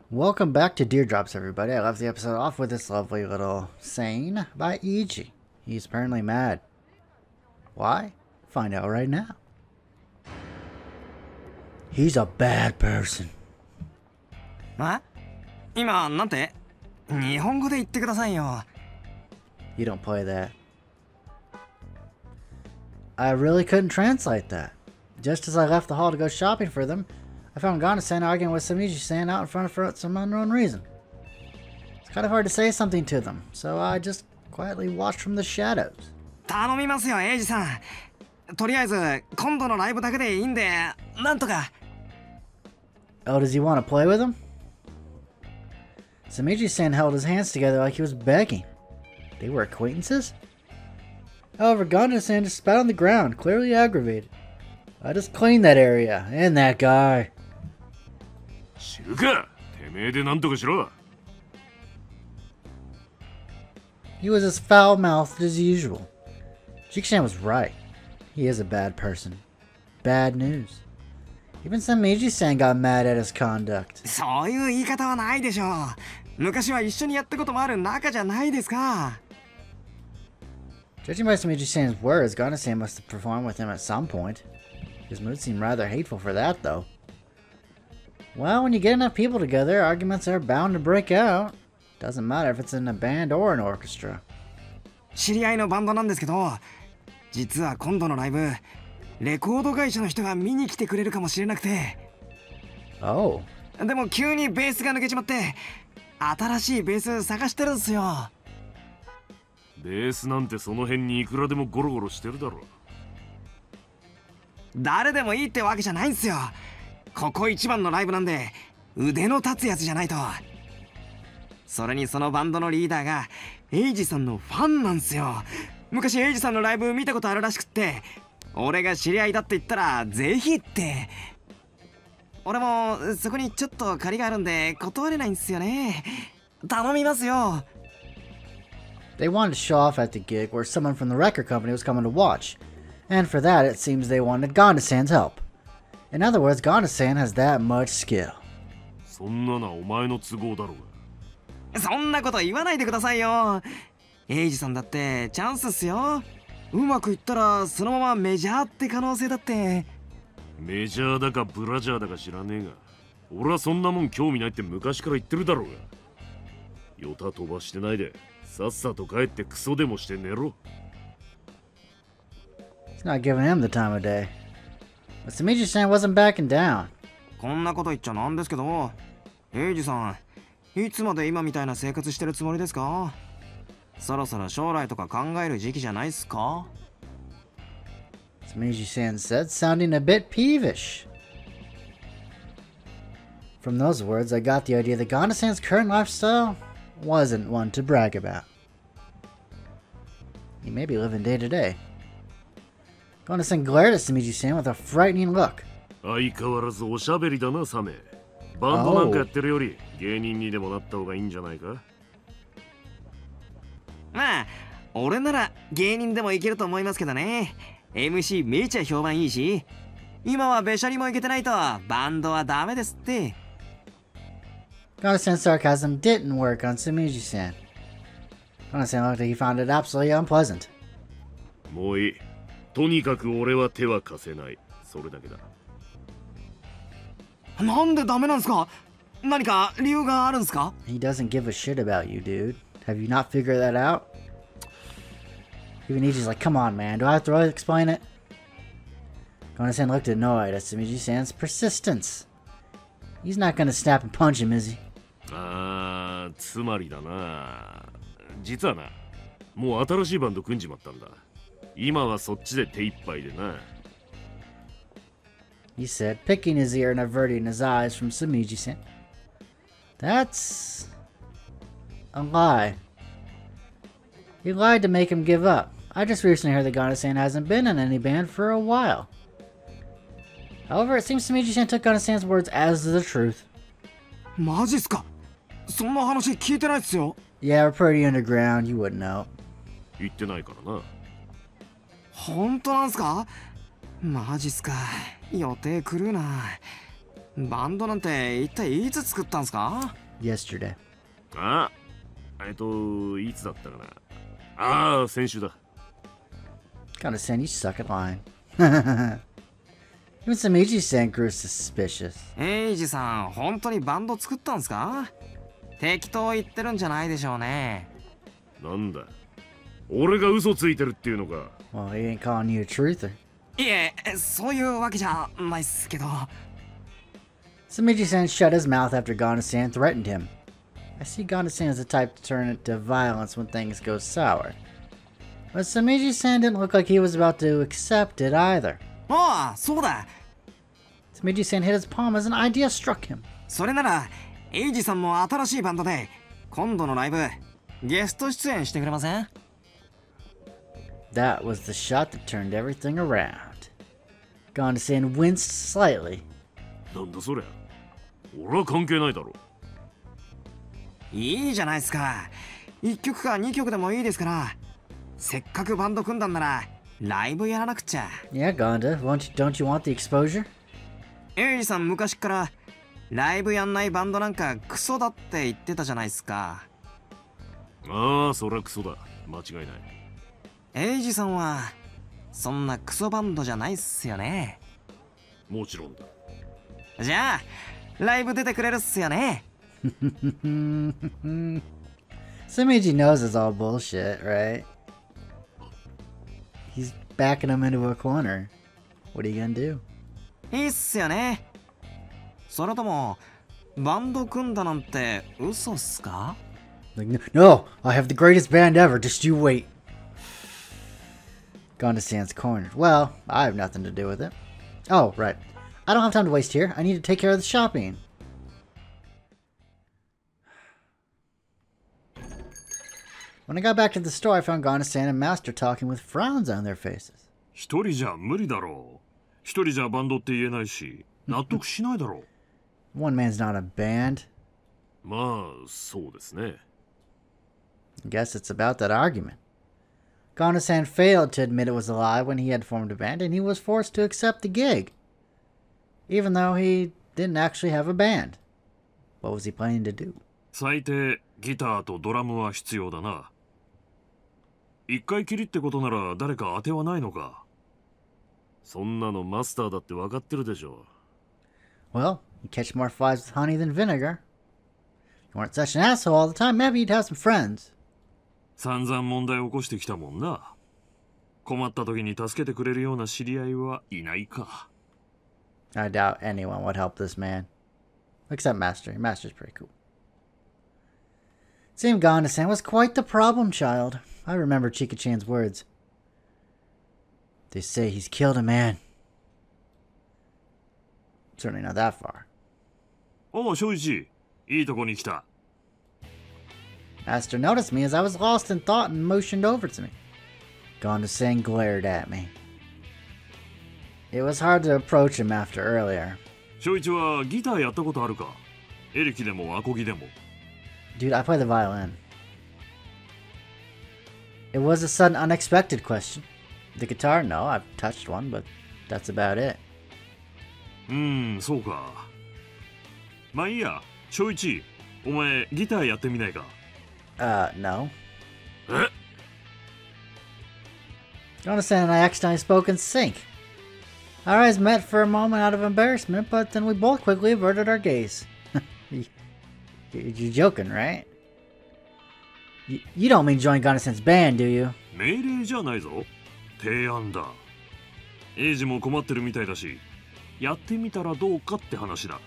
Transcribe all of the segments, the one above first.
Welcome back to Deardrops, everybody. I left the episode off with this lovely little saying by Ichi. He's apparently mad. Why? Find out right now. He's a bad person. 今なんて日本語で言ってくださいよ。 You don't play that. I really couldn't translate that. Just as I left the hall to go shopping for them, I found Gonda-san arguing with Shouichi-san out in front for some unknown reason. It's kind of hard to say something to them, so I just quietly watched from the shadows. 頼みますよ、エイジさん。とりあえず今度のライブだけでいいんで、なんとか。 Oh, does he want to play with him? Shouichi-san held his hands together like he was begging. They were acquaintances? However, Gonda-san just spat on the ground, clearly aggravated. I just cleaned that area, and that guy. 知るか、てめえでなんとかしろ。 He was as foul-mouthed as usual. Shouichi-san was right. He is a bad person. Bad news. Even Shouichi-san got mad at his conduct. そういう言い方はないでしょう。昔は一緒にやったこともある仲じゃないですか。 Judging by Shouichi-san's words, Gonda-san must have performed with him at some point. His mood seemed rather hateful for that, though. Well, when you get enough people together, arguments are bound to break out. Doesn't matter if it's in a band or an orchestra. 知り合いのバンドなんですけど、実は今度のライブ、レコード会社の人が見に来てくれるかもしれなくて。 Oh. でも急にベースが抜けちまって、新しいベース探してるんすよ。 ベースなんてその辺にいくらでもゴロゴロしてるだろ。 誰でもいいってわけじゃないんすよ。ここ一番のライブなんで腕の立つやつじゃないと。それにそのバンドのリーダーがエイジさんのファンなんすよ。昔エイジさんのライブ見たことあるらしくって、俺が知り合いだって言ったらぜひって。俺もそこにちょっと借りがあるんで断れないんすよね。頼みますよ。 They wanted to show off at the gig where someone from the record company was coming to watch. And for that, it seems they wanted Gonda-san's help. In other words, Gonda-san has that much skill. そんなのはお前の都合だろうが。そんなこと言わないでくださいよ。エイジさんだってチャンスっすよ。うまくいったらそのままメジャーって可能性だって。メジャーだかブラジャーだか知らねえが、俺はそんなもん興味ないって昔から言ってるだろうが。ヨタ飛ばしてないで、さっさと帰ってクソでもして寝ろ。 It's not giving him the time of day. But Shouichi-san wasn't backing down. こんなこと言っちゃなんですけど、エイジさん、いつまで今みたいな生活してるつもりですか？そろそろ将来とか考える時期じゃないっすか？ Shouichi-san said, sounding a bit peevish. From those words, I got the idea that Gonda-san's current lifestyle wasn't one to brag about. He may be living day to day. Gonda-san glared at Shouichi-san with a frightening look. 相変わらずおしゃべりだな、サメ。バンドなんかやってるより芸人にでもなった方がいいんじゃないか？まあ、俺なら芸人でもいけると思いますけどね。MC めちゃ評判いいし、今はべしゃりもいけてないとバンドはダメですって。 Gonda-san's sarcasm didn't work on Shouichi-san. Gonda-san looked like he found it absolutely unpleasant. もういい。とにかく俺は手は貸せない。それだけだ。なんでダメなんすか？何か理由があるんすか？ He doesn't give a shit about you, dude. Have you not figured that out? Even Ichi's like, come on, man. Do I have to really explain it? Gonda-san looked annoyed at Shouichi-san's persistence. He's not gonna snap and punch him, is he? ああ、つまりだな。実はな、もう新しいバンド組んじまったんだ。今はそっちで手一杯でな。 He said, picking his ear and averting his eyes from Shouichi-san. That's a lie. He lied to make him give up. I just recently heard that Gonda-san hasn't been in any band for a while. However, it seems Shouichi-san took Gonda-san's words as the truth. マジっすか？そんな話聞いてないっすよ。 Yeah, we're pretty underground. You wouldn't know. 言ってないからな。本当なんすか？マジっすか。予定狂うな。バンドなんて一体いつ作ったんすか？ Yesterday. あ、いつだったかな。ああ、先週だ。Gonda-san, you suck at lying. Even Samichi-san grew suspicious. エイジさん、本当にバンド作ったんすか？適当言ってるんじゃないでしょうね。なんだ、俺が嘘ついてるっていうのか。Well, he ain't calling you a truther. いえ、そういうわけじゃないっすけど。Samichi-san shut his mouth after Gonda-san threatened him. I see Gonda-san is the type to turn it to violence when things go sour. But Samichi-san didn't look like he was about to accept it either. ああ、そうだ。Samichi-san hit his palm as an idea struck him. それなら、エイジさんも新しいバンドで、今度のライブ、ゲスト出演してくれません？ That was the shot that turned everything around. Gonda-san winced slightly. なんだそりゃ。俺は関係ないだろ。いいじゃないですか。1曲か2曲でもいいですから。せっかくバンド組んだんなら、ライブやらなくちゃ。Yeah, Gonda, don't you want the exposure? エイジさん昔から、ライブやんないバンドなんかクソだって言ってたじゃないですか。ああ、そりゃクソだ。間違いない。エイジさんは、そんなクソバンドじゃないっすよね。もちろんだ。じゃあ、ライブ出てくれるっすよね。Samichi knows it's all bullshit, right? He's backing him into a corner. What are you gonna do? いいっすよね。それとも、バンド組んだなんて嘘っすか？ Like, no, I have the greatest band ever, just you wait. Gonda-san's cornered. Well, I have nothing to do with it. Oh, right. I don't have time to waste here. I need to take care of the shopping. When I got back to the store, I found Gonda-san and Master talking with frowns on their faces. 一人じゃ無理だろう。一人じゃバンドって言えないし、納得しないだろう。One man's not a band. まあ、そうですね。I guess it's about that argument. Gonda-san failed to admit it was a lie when he had formed a band, and he was forced to accept the gig. Even though he didn't actually have a band. What was he planning to do? 最低、ギターとドラムは必要だな。一回きりってことなら誰か当てはないのか。そんなのマスターだって分かってるでしょ。Well, you catch more flies with honey than vinegar. If you weren't such an asshole all the time, maybe you'd have some friends. 散々問題を起こしてきたもんな。困った時に助けてくれるような知り合いはいないか。I doubt anyone would help this man. Except Master. Master's pretty cool. It seemed Gonda-san was quite the problem child. I remember Chika-chan's words. They say he's killed a man. Certainly not that far. おう、Shouichi、いいとこに来た。Master noticed me as I was lost in thought and motioned over to me. Gonda-san glared at me. It was hard to approach him after earlier. Shouichi はギターやったことあるか？エレキでもアコギでも。Dude, I play the violin. It was a sudden, unexpected question. The guitar, no, I've touched one, but that's about it. そうか。まあいいや、Shouichi、お前ギターやってみないか？ No. え？ Gonda-san and I accidentally spoke in sync. Our eyes met for a moment out of embarrassment, but then we both quickly averted our gaze. You're joking, right? You don't mean join Gonda-san's band, do you? 命令じゃないぞ。提案だ。エイジも困ってるみたいだし、やってみたらどうかって話だ。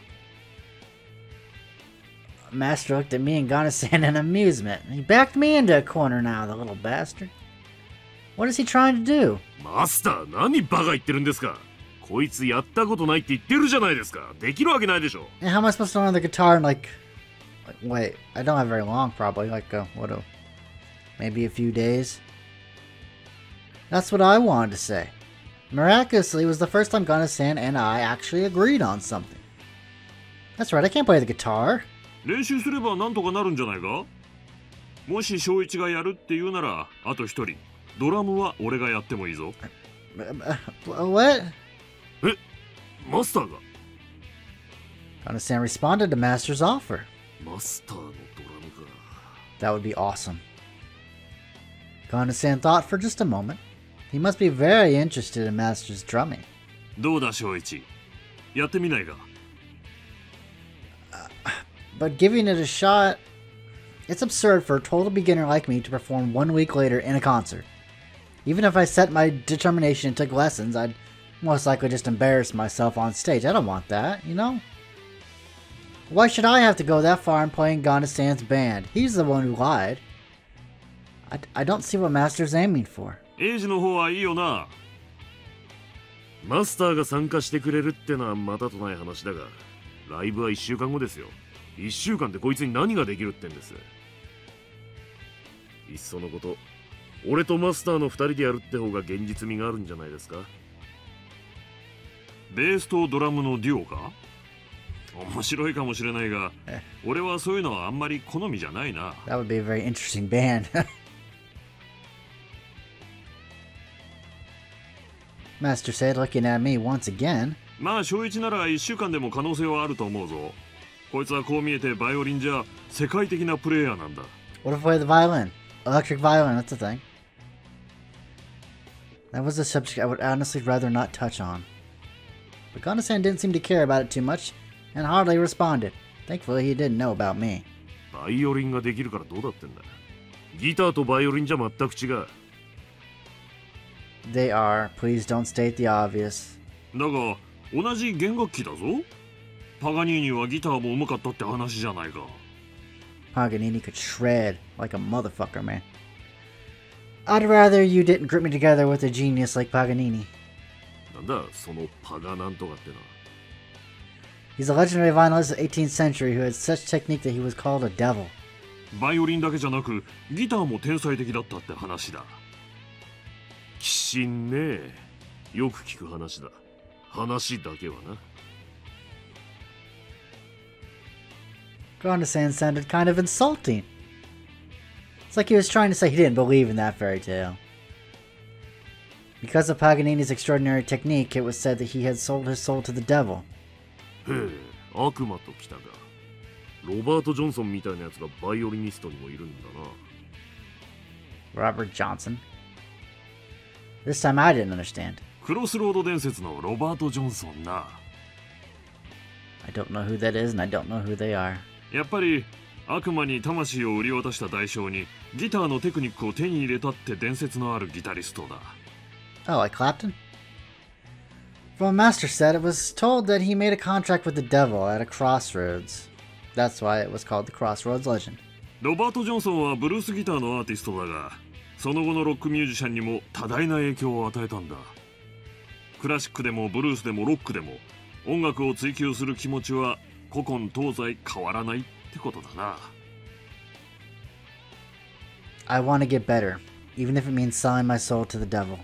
Master looked at me and Gonda-san in amusement. He backed me into a corner now, the little bastard. What is he trying to do? マスター、何バカ言ってるんですか？こいつやったことないって言ってるじゃないですか。できるわけないでしょ。And how am I supposed to learn the guitar in wait, I don't have very long, probably. Maybe a few days? That's what I wanted to say. Miraculously, it was the first time Gonda-san and I actually agreed on something. That's right, I can't play the guitar. 練習すればなんとかなるんじゃないか？もし翔一がやるって言うなら、あと一人。ドラムは俺がやってもいいぞ。What? マスターが？ Gonda-san responded to Master's offer. マスターのドラムか。 That would be awesome. Gonda-san thought for just a moment. He must be very interested in Master's drumming. どうだ、正一。やってみないか。But giving it a shot, it's absurd for a total beginner like me to perform 1 week later in a concert. Even if I set my determination and took lessons, I'd most likely just embarrass myself on stage. I don't want that, you know? Why should I have to go that far in playing Gonda-san's band? He's the one who lied. I don't see what Master's aiming for. エイジの方はいいよな。マスターが参加してくれるってのはまたとない話だが、ライブは1週間後ですよ。1週間でこいつに何ができるってんです。いっそのこと、俺とマスターの2人でやるって方が現実味があるんじゃないですか。ベースとドラムのデュオか。面白いかもしれないが、俺はそういうのはあんまり好みじゃないな。That would be a very interesting band. Master said, looking at me once again. まあ、小一なら1週間でも可能性はあると思うぞ。こいつはこう見えてバイオリンじゃ世界的なプレイヤーなんだ。What if I play the violin? Electric violin, that's a thing. That was a subject I would honestly rather not touch on. But Gonda-san didn't seem to care about it too much, and hardly responded. Thankfully, he didn't know about me. バイオリンができるからどうだってんだ。ギターとバイオリンじゃ全く違う。They are. Please don't state the obvious. だが、同じ弦楽器だぞ。パガニーニはギターも上手かったって話じゃないか。Paganini could shred like a motherfucker, man. I'd rather you didn't group me together with a genius like Paganini. なんだ、そのパガなんとかってのは。He's a legendary violinist of the 18th century who had such technique that he was called a devil. バイオリンだけじゃなく、ギターも天才的だったって話だ。鬼神ね。よく聞く話だ。話だけはな。Gonda-san sounded kind of insulting. It's like he was trying to say he didn't believe in that fairy tale. Because of Paganini's extraordinary technique, it was said that he had sold his soul to the devil. へえ、悪魔と来たか。ロバート・ジョンソンみたいなやつがバイオリニストにもいるんだな。Robert Johnson. This time I didn't understand. クロスロード伝説のロバート・ジョンソンな。I don't know who that is, and I don't know who they are. やっぱり悪魔に魂を売り渡した代償にギターのテクニックを手に入れたって伝説のあるギタリストだ。Oh, like Clapton? From what Master said, it was told that he made a contract with the devil at a crossroads. That's why it was called the Crossroads Legend. ロバート・ジョンソンはブルースギターのアーティストだが、その後のロックミュージシャンにも多大な影響を与えたんだ。クラシックでもブルースでもロックでも音楽を追求する気持ちは古今東西変わらないってことだな。I want to get better, even if it means selling my soul to the devil.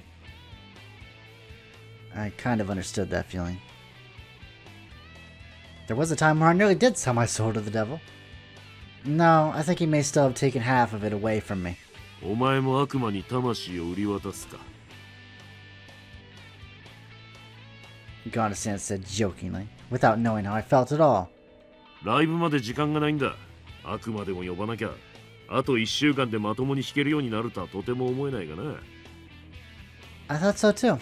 I kind of understood that feeling. There was a time where I nearly did sell my soul to the devil. No, I think he may still have taken half of it away from me. お前も悪魔に魂を売り渡すか。Gonda-san said jokingly, without knowing how I felt at all. ライブまで時間がないんだ。悪魔でも呼ばなきゃ。あと1週間でまともに弾けるようになるとはとても思えないがな。I thought so too.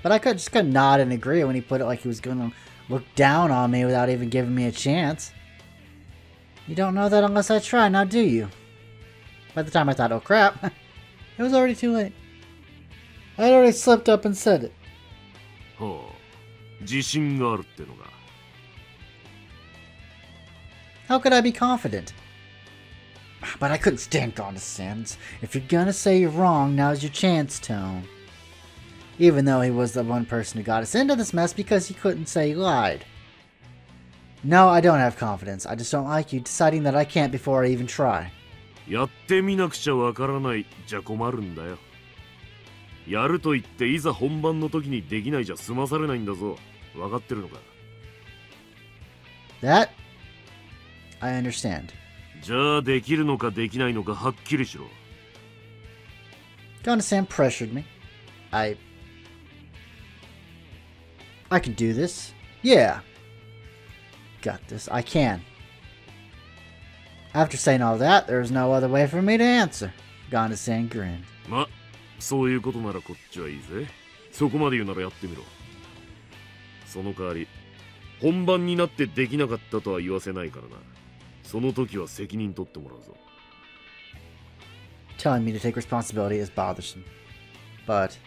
But I just couldn't nod and agree when he put it like he was going to look down on me without even giving me a chance. You don't know that unless I try, now do you? By the time I thought, oh crap, it was already too late. I had already slipped up and said it. はあ、自信があるってのが。How could I be confident? But I couldn't stand Gonda-san's. If you're gonna say you're wrong, now's your chance, tone. Even though he was the one person who got us into this mess because he couldn't say he lied. No, I don't have confidence. I just don't like you deciding that I can't before I even try. やってみなくちゃわからないじゃ困るんだよ。やると言っていざ本番の時にできないじゃ済まされないんだぞ。わかってるのか。That I understand. じゃあできるのかできないのかはっきりしろ。Gonda-san pressured me. I can do this. Yeah. got this. I can. After saying all that, there was no other way for me to answer. Gonda-san grinned. ま、そういうことならこっちはいいぜ。そこまで言うならやってみろ。その代わり、本番になってできなかったとは言わせないからな。その時は責任取ってもらうぞ。Telling me to take responsibility is bothersome. But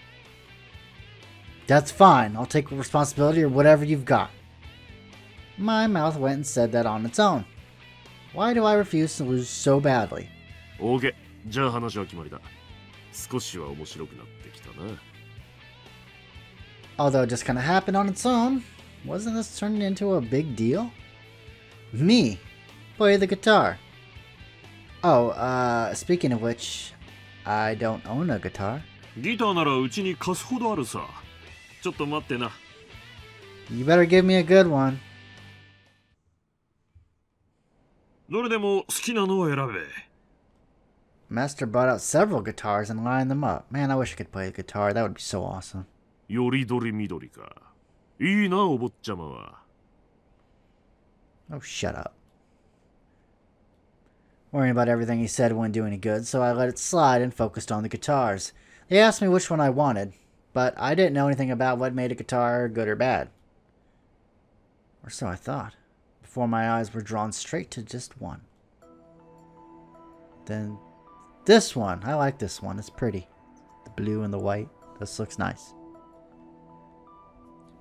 that's fine. I'll take responsibility or whatever you've got. My mouth went and said that on its own. Why do I refuse to lose so badly? OK。じゃあ話は決まりだ。少しは面白くなってきたな。Although it just kind of happened on its own, wasn't this turning into a big deal? Me, play the guitar. Oh, speaking of which, I don't own a guitar. ギターならうちに貸すほどあるさ。ちょっと待ってな。You better give me a good one. どれでも好きなのを選べ。Master brought out several guitars and lined them up. Man, I wish I could play the guitar. That would be so awesome. よりどりみどりか。いいな、お坊ちゃまは。Oh, shut up. Worrying about everything he said wouldn't do any good, so I let it slide and focused on the guitars. They asked me which one I wanted, but I didn't know anything about what made a guitar good or bad. Or so I thought, before my eyes were drawn straight to just one. Then this one. I like this one. It's pretty. The blue and the white. This looks nice.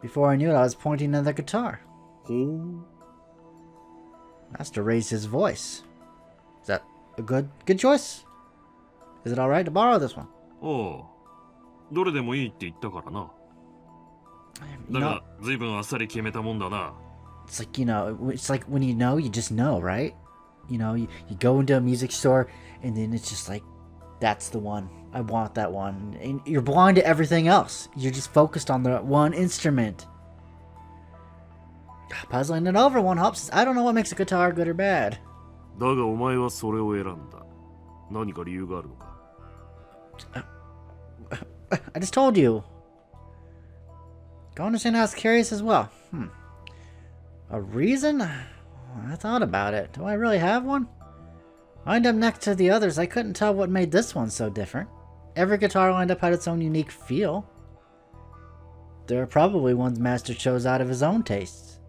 Before I knew it, I was pointing at the guitar. Master raised his voice. Is that a good choice? Is it alright to borrow this one? おう。どれでもいいって言ったからな。だが、ずいぶんあっさり決めたもんだな。It's like, it's like when you know, you just know, right? You go into a music store and then it's just like, that's the one. I want that one. And you're blind to everything else. You're just focused on the one instrument. Puzzling it over one helps. I don't know what makes a guitar good or bad. だがお前はそれを選んだ。何か理由があるのか。I just told you. Gonda-san was curious as well. A reason? I thought about it. Do I really have one? Lined up next to the others, I couldn't tell what made this one so different. Every guitar lined up had its own unique feel. There are probably ones Master chose out of his own tastes.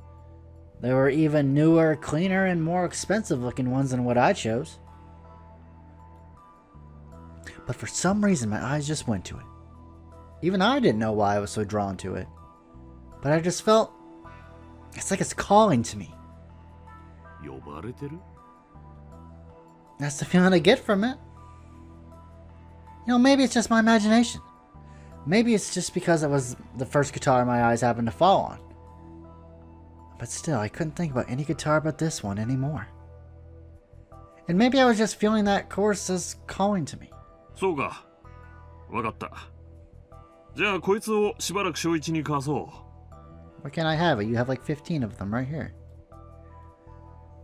There were even newer, cleaner, and more expensive looking ones than what I chose. But for some reason, my eyes just went to it. Even I didn't know why I was so drawn to it. But I just felt... it's like it's calling to me. 呼ばれてる? That's the feeling I get from it. Maybe it's just my imagination. Maybe it's just because it was the first guitar my eyes happened to fall on. But still, I couldn't think about any guitar but this one anymore. And maybe I was just feeling that chorus as calling to me. そうか。わかった。じゃあこいつをしばらく小一に貸そう。Where can I have it? You have like 15 of them right here.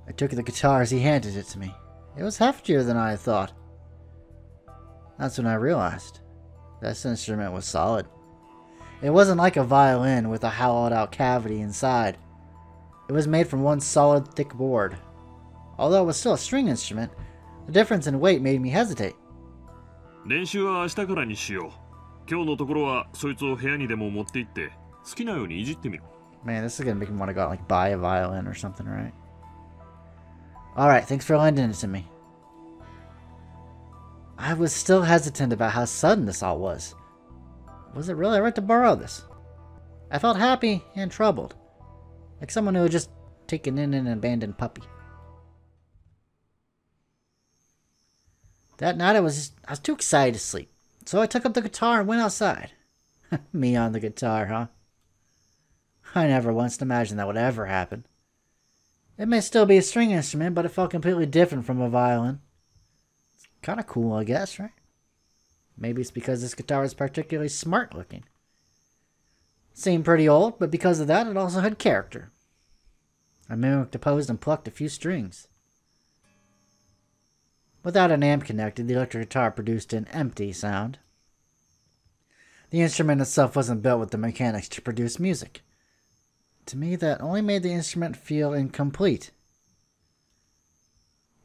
I took the guitar as he handed it to me. It was heftier than I had thought. That's when I realized this instrument was solid. It wasn't like a violin with a hollowed out cavity inside. It was made from one solid thick board. Although it was still a string instrument, the difference in weight made me hesitate. 練習は明日からにしよう。今日のところはそいつを部屋にでも持って行って好きなようにいじってみろ。Man, this is gonna make me want to go out, like buy a violin or something, right? Alright, thanks for lending it to me. I was still hesitant about how sudden this all was. Was it really right to borrow this? I felt happy and troubled. Like someone who had just taken in an abandoned puppy. That night I was too excited to sleep. So I took up the guitar and went outside. Me on the guitar, huh? I never once imagined that would ever happen. It may still be a string instrument, but it felt completely different from a violin. It's kind of cool, I guess, right? Maybe it's because this guitar was particularly smart looking. It seemed pretty old, but because of that, it also had character. I mimicked, opposed, and plucked a few strings. Without an amp connected, the electric guitar produced an empty sound. The instrument itself wasn't built with the mechanics to produce music. To me, that only made the instrument feel incomplete.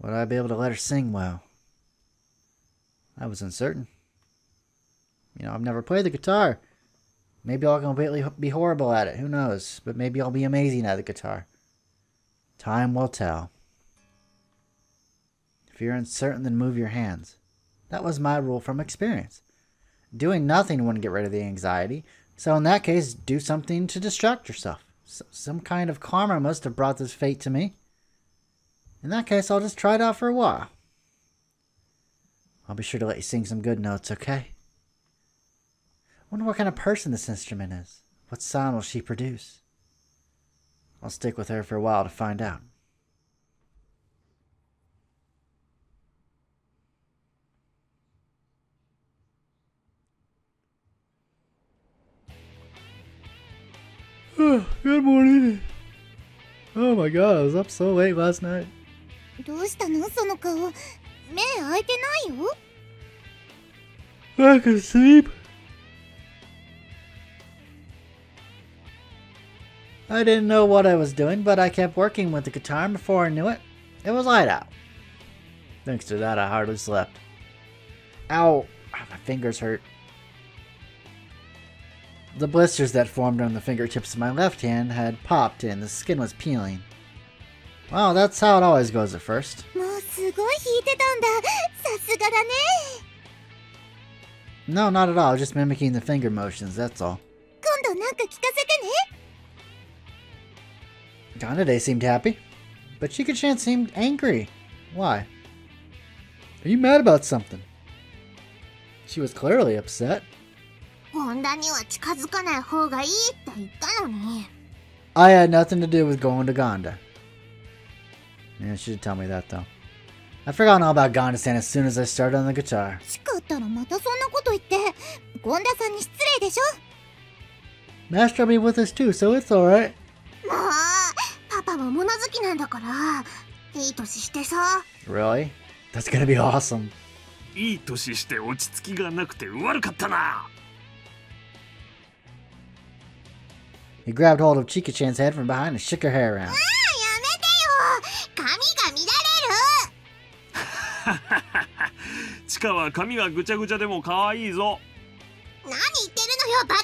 Would I be able to let her sing well? I was uncertain. You know, I've never played the guitar. Maybe I'll completely be horrible at it. Who knows? But maybe I'll be amazing at the guitar. Time will tell. If you're uncertain, then move your hands. That was my rule from experience. Doing nothing wouldn't get rid of the anxiety. So in that case, do something to distract yourself. Some kind of karma must have brought this fate to me. In that case, I'll just try it out for a while. I'll be sure to let you sing some good notes, okay? I wonder what kind of person this instrument is. What sound will she produce? I'll stick with her for a while to find out. Oh, good morning. Oh my god, I was up so late last night. どうしたのその顔。目開いてないよ。I can sleep. I didn't know what I was doing, but I kept working with the guitar, and before I knew it, it was light out. Thanks to that, I hardly slept. Ow! My fingers hurt. The blisters that formed on the fingertips of my left hand had popped and the skin was peeling. Well, that's how it always goes at first. もうすごい弾いてたんだ。さすがだね。No, not at all. Just mimicking the finger motions, that's all. 今度なんか聞かせてね。Gonda seemed happy, but Chika-chan seemed angry. Why? Are you mad about something? She was clearly upset. ゴンダには近づかない方がいいって言ったのに。I had nothing to do with going to Gonda. Yeah, she did tell me that though. I forgot all about Gonda-san as soon as I started on the guitar. しかったらまたそんなこと言って、ゴンダさんに失礼でしょ。Master will be with us too, so it's alright. もう、パパも物好きなんだから、いい年してさ。Really? That's gonna be awesome. いい年して落ち着きがなくて悪かったな。He grabbed hold of Chika-chan's head from behind and shook her hair around. やめてよ。髪が乱れる。チカは髪がぐちゃぐちゃでも可愛いぞ。何言ってるのよバカ。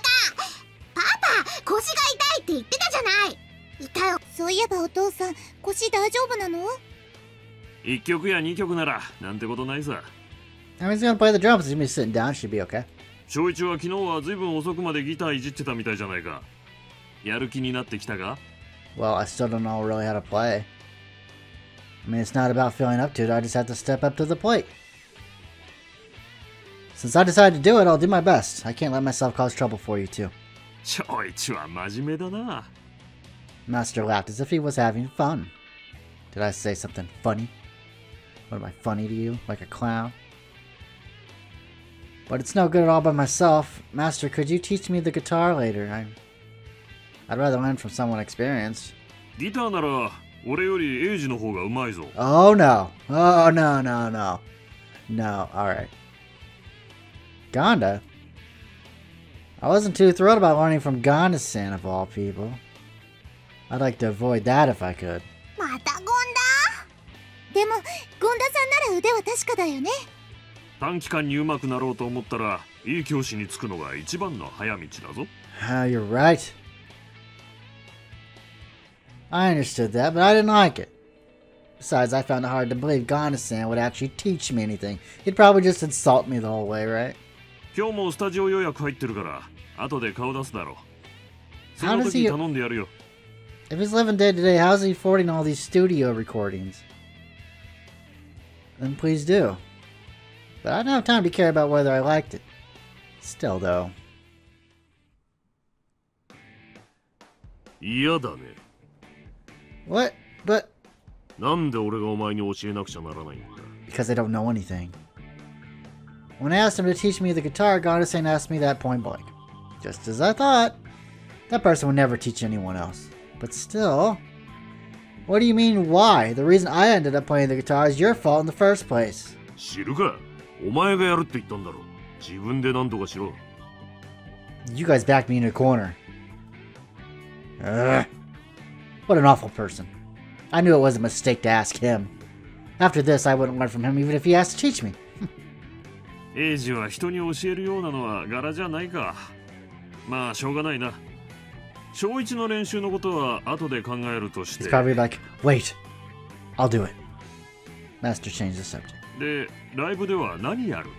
パパ、腰が痛いって言ってたじゃない。いたよ。そういえばお父さん、腰大丈夫なの？1曲や2曲ならなんてことないさ。I mean, he's gonna play the drums. He's gonna be sitting down. Should be okay. 正一は昨日はずいぶん遅くまでギターいじってたみたいじゃないか。やる気になってきたか？ Well, I still don't know really how to play. I mean, it's not about feeling up to it. I just have to step up to the plate. Since I decided to do it, I'll do my best. I can't let myself cause trouble for you, too. 正一は真面目だな。Master laughed as if he was having fun. Did I say something funny? What am I, funny to you? Like a clown? But it's no good at all by myself. Master, could you teach me the guitar later? I'd rather learn from someone experienced. ギターなら俺よりエイジの方がうまいぞ。Oh no. Oh no, no, no. No, alright. Gonda? I wasn't too thrilled about learning from Gonda-san of all people. I'd like to avoid that if I could. またゴンダ。でも、ゴンダさんなら腕は確かだよね。短期間に上手くなろうと思ったらいい教師につくのが一番の早道だぞ。You're right. I understood that, but I didn't like it. Besides, I found it hard to believe Gonda-san would actually teach me anything. He'd probably just insult me the whole way, right? 今日もスタジオ予約入ってるから後で顔出すだろう。その時頼んでやるよ。If he's living day to day, how's he affording all these studio recordings? Then please do. But I don't have time to care about whether I liked it. Still, though. 嫌だね。What? But... なんで俺がお前に教えなくちゃならないんだ？ Because I don't know anything. When I asked him to teach me the guitar, Gonda-san asked me that point blank. Just as I thought. That person would never teach anyone else. But still... What do you mean, why? The reason I ended up playing the guitar is your fault in the first place. 知るか？お前がやるって言ったんだろ。自分で何とかしろ。You guys backed me in a corner. Ugh. What an awful person. I knew it was a mistake to ask him. After this, I wouldn't learn from him even if he asked to teach me. エイジは人に教えるようなのは柄じゃないか。まあしょうがないな。小一の練習のことは後で考えるとして。He's probably like, wait, I'll do it. Master changed the subject. で、ライブでは何やる？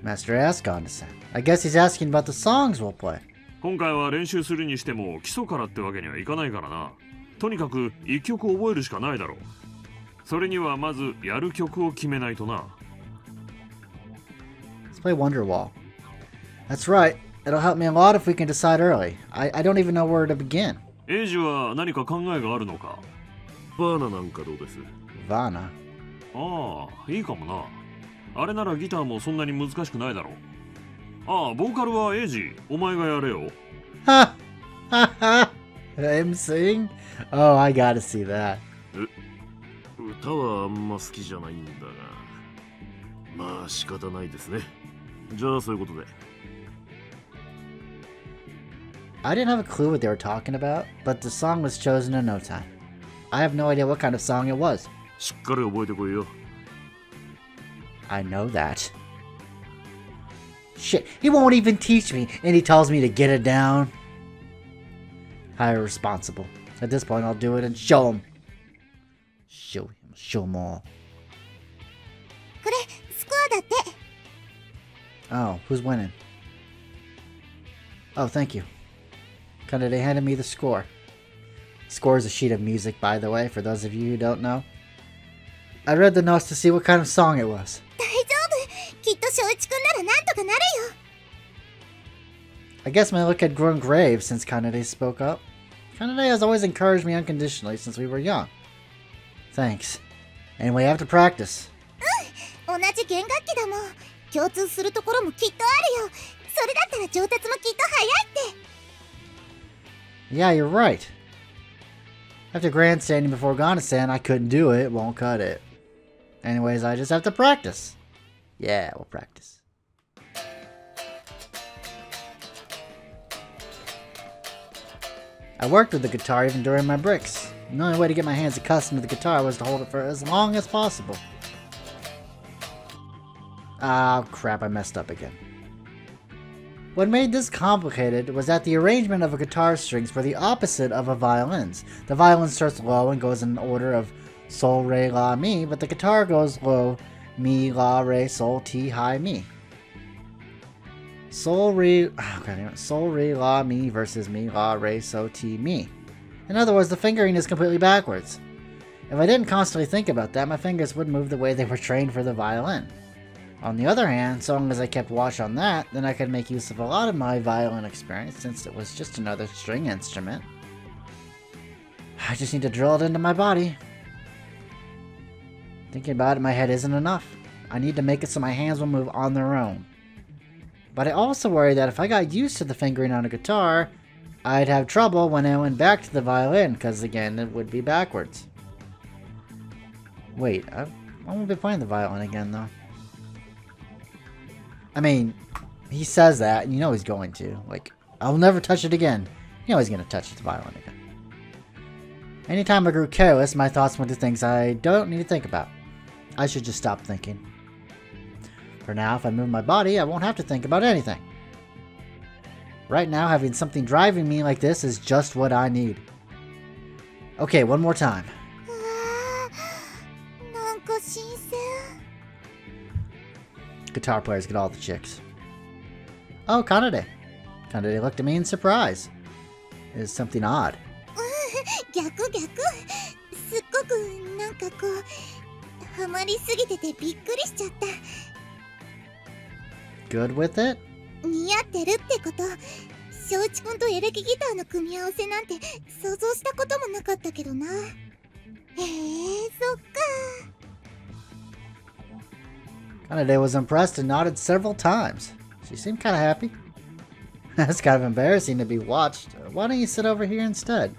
Master asked Gonda-san. I guess he's asking about the songs we'll play. 今回は練習するにしても基礎からってわけにはいかないからな。とにかく一曲覚えるしかないだろう。それにはまずやる曲を決めないとな。Let's play Wonderwall. That's right. It'll help me a lot if we can decide early. I don't even know where to begin. エイジは何か考えがあるのか？バーナなんかどうです？ Vana. ああ、いいかもな。あれならギターもそんなに難しくないだろう。ああ、ボーカルはエイジ、お前がやれよ。Ha! Ha ha! Him sing? Oh, I gotta see that. 歌はあんま好きじゃないんだが。まあ仕方ないですね。じゃあそういうことで。I didn't have a clue what they were talking about, but the song was chosen in no time. I have no idea what kind of song it was. しっかり覚えてこいよ。I know that. Shit, he won't even teach me, and he tells me to get it down. How irresponsible. At this point, I'll do it and show him. Show him all. これスコアだって。 Oh, who's winning? Oh, thank you. Kinda, they handed me the score. Score is a sheet of music, by the way, for those of you who don't know. I read the notes to see what kind of song it was. 大丈夫。きっと翔一くんならなんとかなるよ。 I guess my look had grown grave since Kanade spoke up. Kanade has always encouraged me unconditionally since we were young. Thanks. Anyway, I have to practice. 同じ弦楽器だもん。共通するところもきっとあるよ。それだったら上達もきっと早いって。 Yeah, you're right. After grandstanding before Gonda-san, I couldn't do it, won't cut it. Anyways, I just have to practice. Yeah, we'll practice. I worked with the guitar even during my breaks. The only way to get my hands accustomed to the guitar was to hold it for as long as possible. Ah, crap, I messed up again. What made this complicated was that the arrangement of a guitar strings were the opposite of a violin's. The violin starts low and goes in order of sol, re, la, mi, but the guitar goes low, mi, la, re, sol, ti, high, mi. Sol, re, la, mi versus mi, la, re, so, ti, mi. In other words, the fingering is completely backwards. If I didn't constantly think about that, my fingers would move the way they were trained for the violin. On the other hand, so long as I kept watch on that, then I could make use of a lot of my violin experience since it was just another string instrument. I just need to drill it into my body. Thinking about it in my head isn't enough. I need to make it so my hands will move on their own. But I also worry that if I got used to the fingering on a guitar, I'd have trouble when I went back to the violin, because again, it would be backwards. Wait, I won't be playing the violin again though. I mean, he says that, and you know he's going to. Like, I'll never touch it again. You know he's going to touch the violin again. Anytime I grew careless, my thoughts went to things I don't need to think about. I should just stop thinking. For now, if I move my body, I won't have to think about anything. Right now, having something driving me like this is just what I need. Okay, one more time. なんか新鮮。 Guitar players get all the chicks. Oh, Kanade. Kanade looked at me in surprise. It is something odd. 逆逆。すっごくなんかこうハマりすぎててびっくりしちゃった。 Good with it? 似合ってるってこと。翔一くんとエレキギターの組み合わせなんて想像したこともなかったけどな。そっか。 Kanade was impressed and nodded several times. She seemed kind of happy. That's kind of embarrassing to be watched. Why don't you sit over here instead?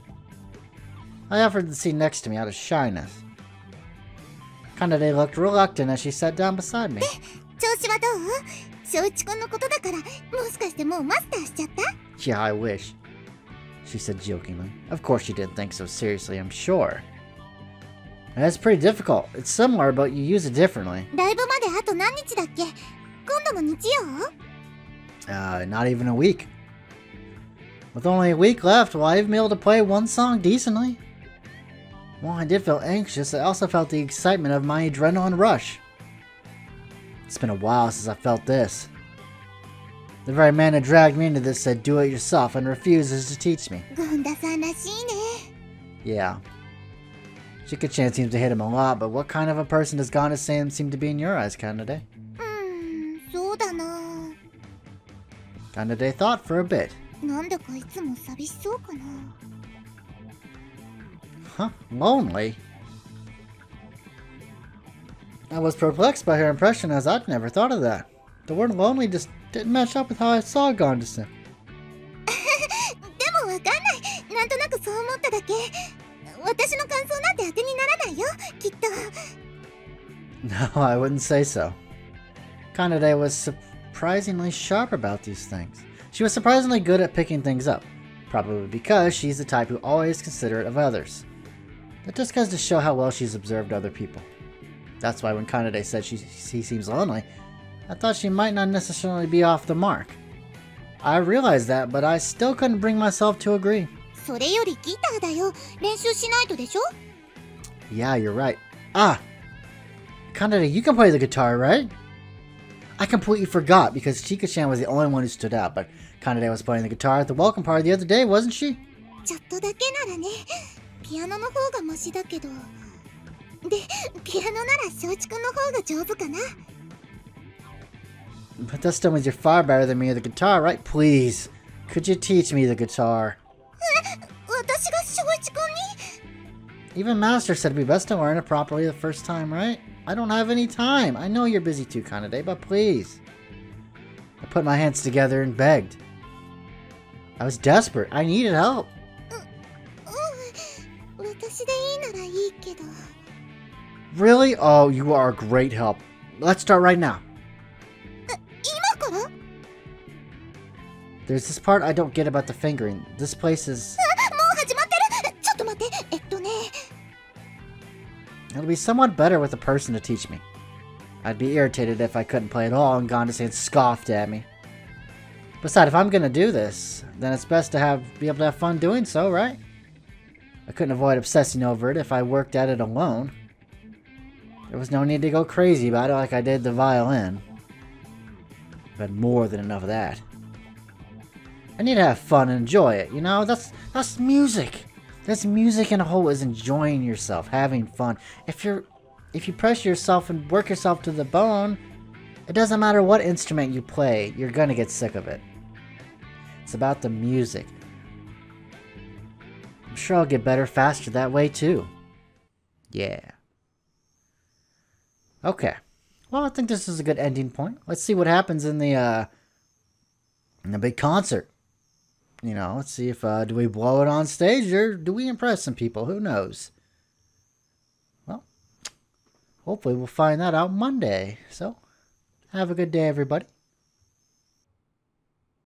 I offered the seat next to me out of shyness. Kanade looked reluctant as she sat down beside me. 調子はどう？翔一くんのことだからもしかしてもうマスターしちゃった？ Yeah, I wish. she said jokingly. Of course she didn't think so seriously, I'm sure. That's pretty difficult. It's similar, but you use it differently. ライブまであと何日だっけ？今度の日曜？ Not even a week. With only a week left, will I even be able to play one song decently? While I did feel anxious, I also felt the excitement of my adrenaline rush. It's been a while since I felt this. The very man who dragged me into this said do it yourself and refuses to teach me. ゴンダさんらしいね。 Yeah. Shika-chan seems to hit him a lot, but what kind of a person does Gonda-san seem to be in your eyes, Kanade? そうだな。 Kanade thought for a bit. なんだかいつも寂しそうかな。 Huh? Lonely? I was perplexed by her impression as I'd never thought of that. The word lonely just didn't match up with how I saw Gonda-san. でもわかんない。なんとなくそう思っただけ。私の感想なんて当てにならないよ、きっと。 No, I wouldn't say so. Kanade was surprisingly sharp about these things. She was surprisingly good at picking things up, probably because she's the type who always considerate of others. That just goes to show how well she's observed other people. That's why when Kanade said he seems lonely, I thought she might not necessarily be off the mark. I realized that, but I still couldn't bring myself to agree. それよりギターだよ。練習しないとでしょ？ Yeah, you're right. Ah! Kanade, you can play the guitar, right? I completely forgot because Chika-chan was the only one who stood out, but Kanade was playing the guitar at the welcome party the other day, wasn't she? ちょっとだけならね。ピアノの方がマシだけど。で、ピアノなら正一くんの方が上手かな。 But that still means you're far better than me at the guitar, right? Please, could you teach me the guitar? 私が正一くんに？ Even Master said it'd be best to learn it properly the first time, right? I don't have any time. I know you're busy too, Kanade, but please. I put my hands together and begged. I was desperate. I needed help. 私でいいならいいけど。 Really? Oh, you are a great help. Let's start right now. 今から？ There's this part I don't get about the fingering. This place is... もう始まってる。ちょっと待って。It'll be somewhat better with a person to teach me. I'd be irritated if I couldn't play at all and Gonda-san scoffed at me. Besides, if I'm gonna do this, then it's best to be able to have fun doing so, right? I couldn't avoid obsessing over it if I worked at it alone. There was no need to go crazy about it like I did the violin. I've had more than enough of that. I need to have fun and enjoy it, you know? That's music. That's music in a whole is enjoying yourself, having fun. If you press yourself and work yourself to the bone, it doesn't matter what instrument you play, you're gonna get sick of it. It's about the music. I'm sure I'll get better faster that way too. Yeah. Okay. Well, I think this is a good ending point. Let's see what happens in the big concert. You know, let's see if, do we blow it on stage or do we impress some people? Who knows? Well, hopefully we'll find that out Monday. So, have a good day, everybody.